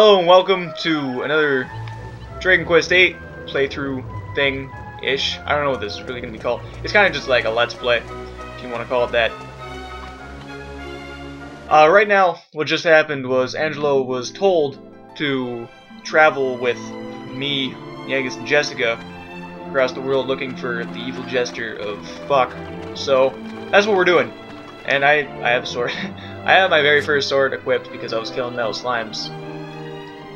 Hello and welcome to another Dragon Quest VIII playthrough thing-ish. I don't know what this is really going to be called. It's kind of just like a Let's Play, if you want to call it that. Right now, what just happened was Angelo was told to travel with me, Yangus, and Jessica across the world looking for the evil jester of fuck. So, that's what we're doing. And I have a sword. I have my very first sword equipped because I was killing metal slimes.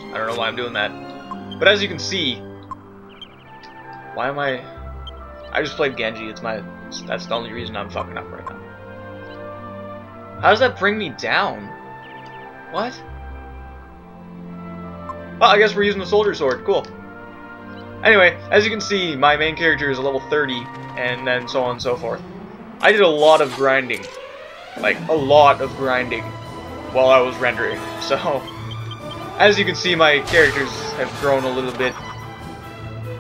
I don't know why I'm doing that. But as you can see, why am I just played Genji. That's the only reason I'm fucking up right now. How does that bring me down? What? Well, I guess we're using the soldier sword. Cool. Anyway, as you can see, my main character is a level 30, and then so on and so forth. I did a lot of grinding. Like, a lot of grinding while I was rendering. So, as you can see, my characters have grown a little bit.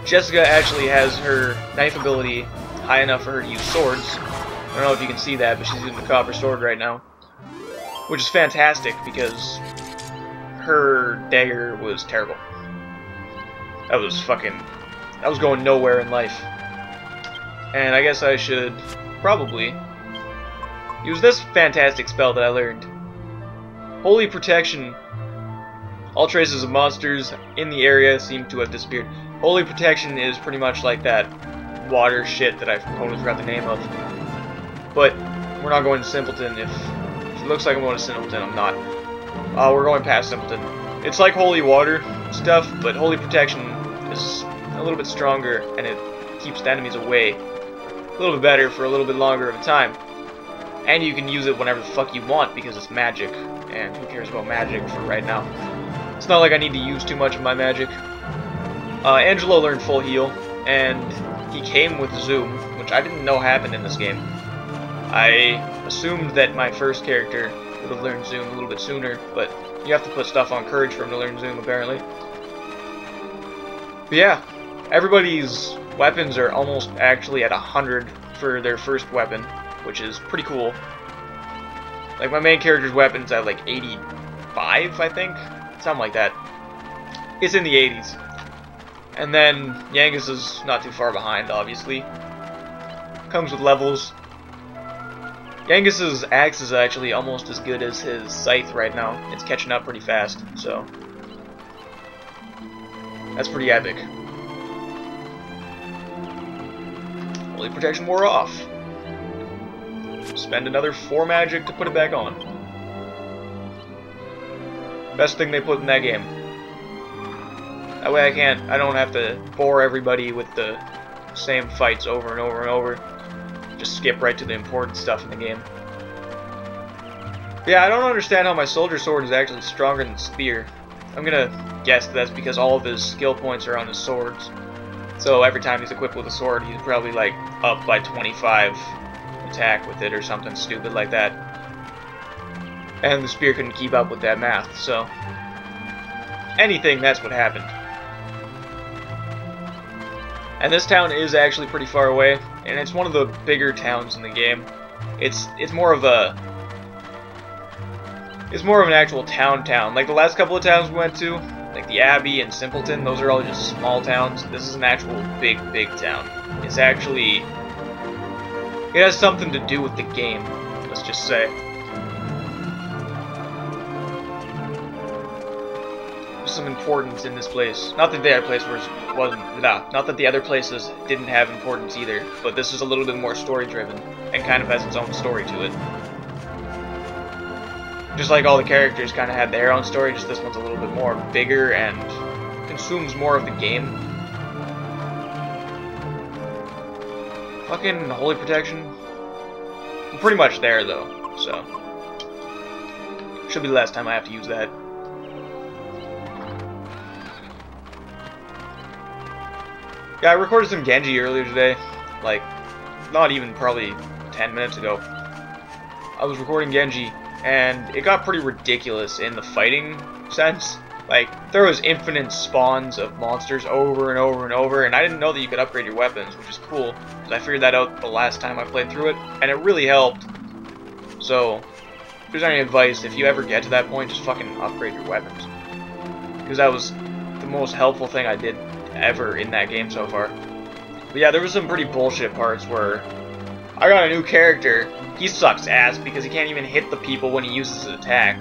Jessica actually has her knife ability high enough for her to use swords. I don't know if you can see that, but she's using the copper sword right now. Which is fantastic, because her dagger was terrible. That was going nowhere in life. And I guess I should probably use this fantastic spell that I learned. Holy Protection. All traces of monsters in the area seem to have disappeared. Holy Protection is pretty much like that water shit that I totally forgot the name of. But we're not going to Simpleton. If it looks like I'm going to Simpleton, I'm not. We're going past Simpleton. It's like Holy Water stuff, but Holy Protection is a little bit stronger, and it keeps the enemies away a little bit better for a little bit longer of a time. And you can use it whenever the fuck you want, because it's magic. And who cares about magic for right now? It's not like I need to use too much of my magic. Angelo learned full heal, and he came with Zoom, which I didn't know happened in this game. I assumed that my first character would have learned Zoom a little bit sooner, but you have to put stuff on courage for him to learn Zoom, apparently. But yeah, everybody's weapons are almost actually at 100 for their first weapon, which is pretty cool. Like, my main character's weapon's at like 85, I think? Something like that. It's in the 80s. And then Yangus is not too far behind, obviously. Comes with levels. Yangus's axe is actually almost as good as his scythe right now. It's catching up pretty fast, so that's pretty epic. Holy Protection wore off. Spend another 4 magic to put it back on. Best thing they put in that game. That way I don't have to bore everybody with the same fights over and over and over. Just skip right to the important stuff in the game. But yeah, I don't understand how my soldier sword is actually stronger than the spear. I'm gonna guess that's because all of his skill points are on his swords. So every time he's equipped with a sword, he's probably like up by 25 attack with it or something stupid like that. And the spear couldn't keep up with that math, so anything, that's what happened. And this town is actually pretty far away, and it's one of the bigger towns in the game. It's more of an actual town. Like the last couple of towns we went to, like the Abbey and Simpleton, those are all just small towns. This is an actual big town. It's actually, it has something to do with the game, let's just say. There's some importance in this place. Not that the other place not that the other places didn't have importance either, but this is a little bit more story driven and kind of has its own story to it. Just like all the characters kind of had their own story, just this one's a little bit more bigger and consumes more of the game. Fucking Holy Protection. I'm pretty much there though, so should be the last time I have to use that. Yeah, I recorded some Genji earlier today, like, not even probably 10 minutes ago. I was recording Genji, and it got pretty ridiculous in the fighting sense. Like, there was infinite spawns of monsters over and over and over, and I didn't know that you could upgrade your weapons, which is cool, because I figured that out the last time I played through it, and it really helped. So, if there's any advice, if you ever get to that point, just fucking upgrade your weapons. because that was the most helpful thing I did ever in that game so far. But yeah, there was some pretty bullshit parts where I got a new character. He sucks ass because he can't even hit the people when he uses his attack.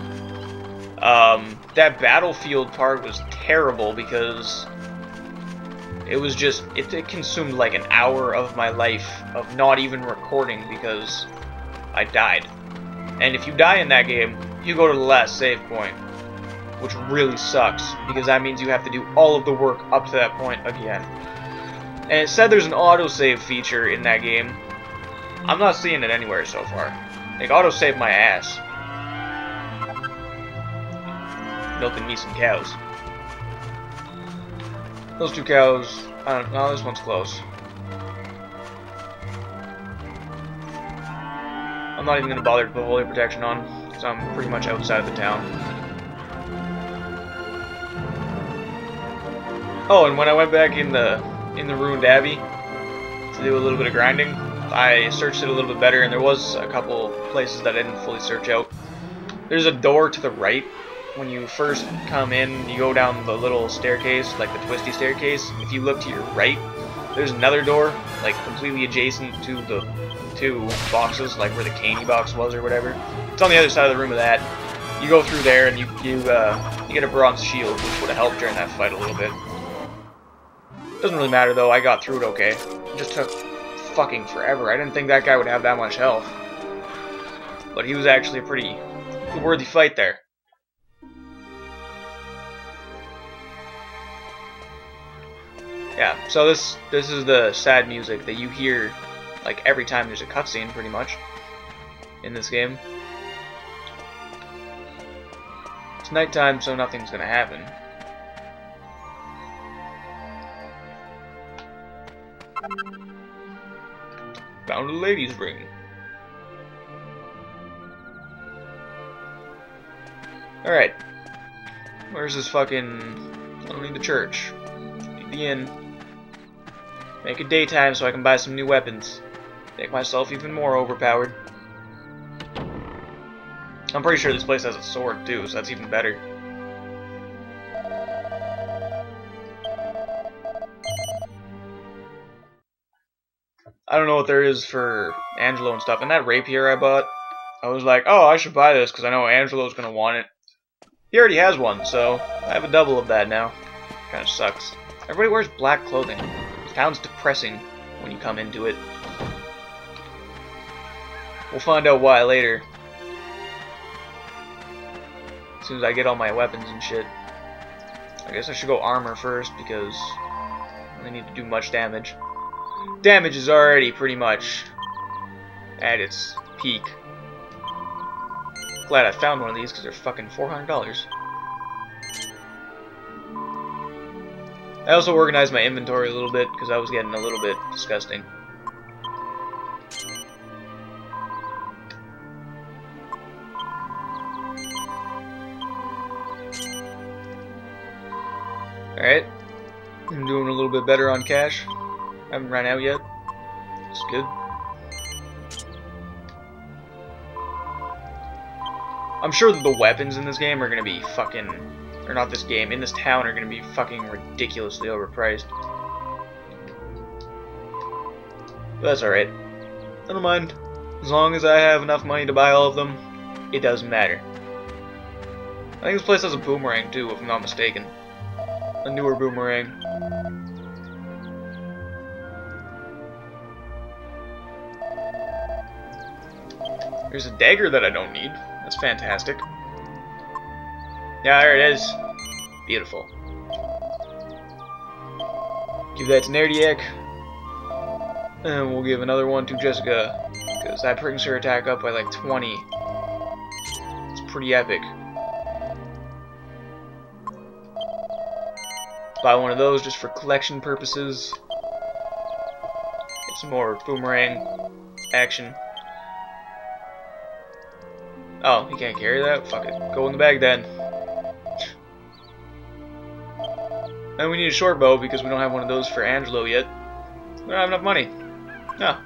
That battlefield part was terrible because it was just, it consumed like an hour of my life of not even recording because I died. And if you die in that game, you go to the last save point, which really sucks because that means you have to do all of the work up to that point again. And it said there's an autosave feature in that game. I'm not seeing it anywhere so far. Like, autosave my ass. Milking me some cows. Those two cows, I don't know, this one's close. I'm not even going to bother to put holy protection on, because I'm pretty much outside of the town. Oh, and when I went back in the ruined abbey to do a little bit of grinding, I searched it a little bit better, and there was a couple places that I didn't fully search out. There's a door to the right. When you first come in, you go down the little staircase, like the twisty staircase. If you look to your right, there's another door, like completely adjacent to the two boxes, like where the candy box was or whatever. It's on the other side of the room of that. You go through there and you get a bronze shield, which would have helped during that fight a little bit. Doesn't really matter though, I got through it okay. It just took fucking forever. I didn't think that guy would have that much health. But he was actually a pretty worthy fight there. Yeah, so this is the sad music that you hear like every time there's a cutscene, pretty much, in this game. It's nighttime, so nothing's gonna happen. Found a lady's ring. Alright. Where's this fucking... I don't need the church. Need the inn. Make it daytime so I can buy some new weapons. Make myself even more overpowered. I'm pretty sure this place has a sword too, so that's even better. I don't know what there is for Angelo and stuff. And that rapier I bought, I was like, oh, I should buy this because I know Angelo's going to want it. He already has one, so I have a double of that now. Kind of sucks. Everybody wears black clothing. Sounds depressing when you come into it. We'll find out why later. As soon as I get all my weapons and shit. I guess I should go armor first because I don't need to do much damage. Damage is already pretty much at its peak. Glad I found one of these because they're fucking $400. I also organized my inventory a little bit because I was getting a little bit disgusting. Alright. I'm doing a little bit better on cash. I haven't run out yet. It's good. I'm sure that the weapons in this game are going to be fucking... Or not this game, in this town are going to be fucking ridiculously overpriced. But that's alright. I don't mind. As long as I have enough money to buy all of them, it doesn't matter. I think this place has a boomerang too, if I'm not mistaken. A newer boomerang. There's a dagger that I don't need. That's fantastic. Yeah, there it is. Beautiful. Give that to NERDIAQ. And we'll give another one to Jessica. Because that brings her attack up by like 20. It's pretty epic. Buy one of those just for collection purposes. Get some more boomerang action. Oh, he can't carry that? Fuck it. Go in the bag then. And we need a short bow because we don't have one of those for Angelo yet. We don't have enough money. No.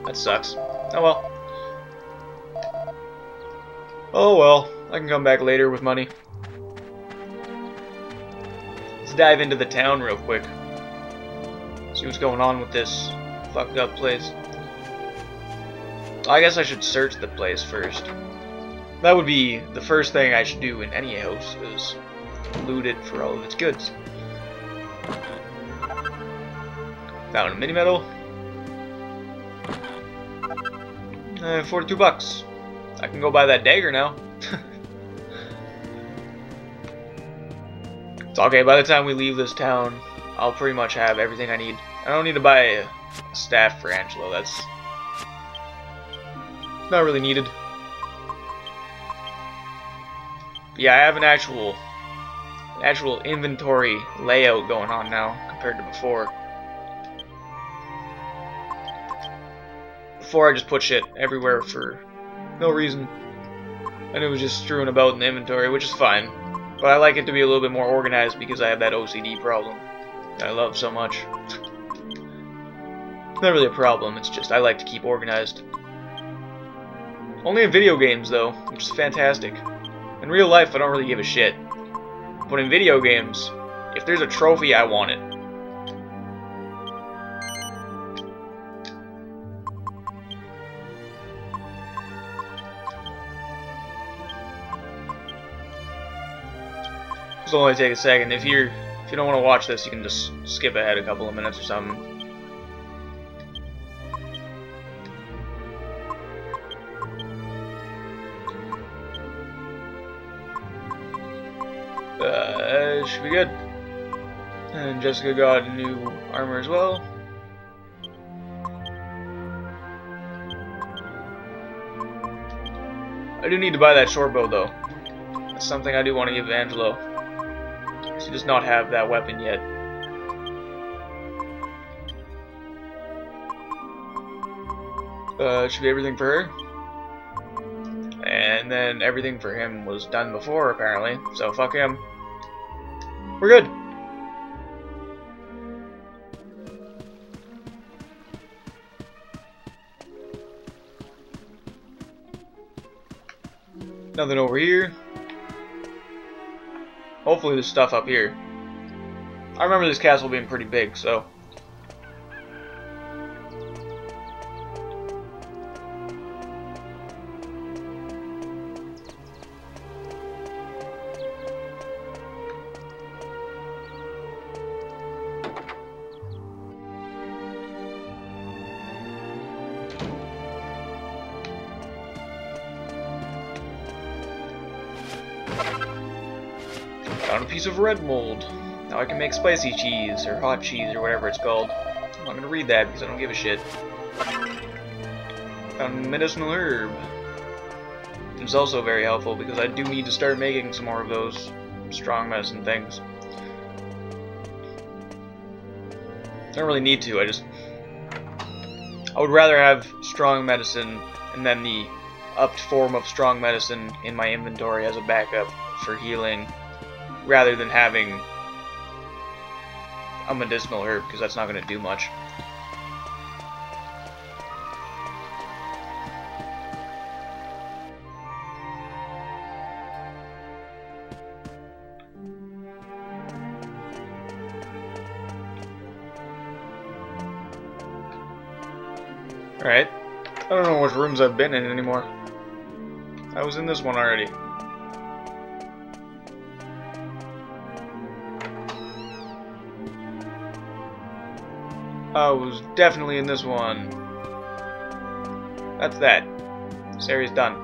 That sucks. Oh well. Oh well. I can come back later with money. Let's dive into the town real quick. See what's going on with this fucked up place. I guess I should search the place first. That would be the first thing I should do in any house, is loot it for all of its goods. Found a mini medal. 42 bucks. I can go buy that dagger now. It's okay, by the time we leave this town, I'll pretty much have everything I need. I don't need to buy a staff for Angelo, that's not really needed. But yeah, I have an actual inventory layout going on now compared to before. Before I just put shit everywhere for no reason, and it was just strewn about in the inventory, which is fine. But I like it to be a little bit more organized because I have that OCD problem that I love so much. It's not really a problem, it's just I like to keep organized. Only in video games though, which is fantastic. In real life I don't really give a shit. But in video games, if there's a trophy, I want it. This will only take a second. If you don't want to watch this, you can just skip ahead a couple of minutes or something. Should be good. And Jessica got new armor as well. I do need to buy that short bow though. That's something I do want to give Angelo. He does not have that weapon yet. Should be everything for her. And then everything for him was done before, apparently. So fuck him. We're good. Nothing over here. Hopefully there's stuff up here. I remember this castle being pretty big, so. Found a piece of red mold. Now I can make spicy cheese, or hot cheese, or whatever it's called. I'm not gonna read that because I don't give a shit. Found a medicinal herb. It's also very helpful because I do need to start making some more of those strong medicine things. I don't really need to, I would rather have strong medicine and then the upped form of strong medicine in my inventory as a backup for healing, rather than having a medicinal herb, because that's not going to do much. Alright. I don't know which rooms I've been in anymore. I was in this one already. I was definitely in this one. That's that. This area's done.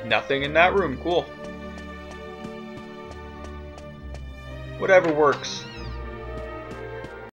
Nothing in that room. Cool. Whatever works.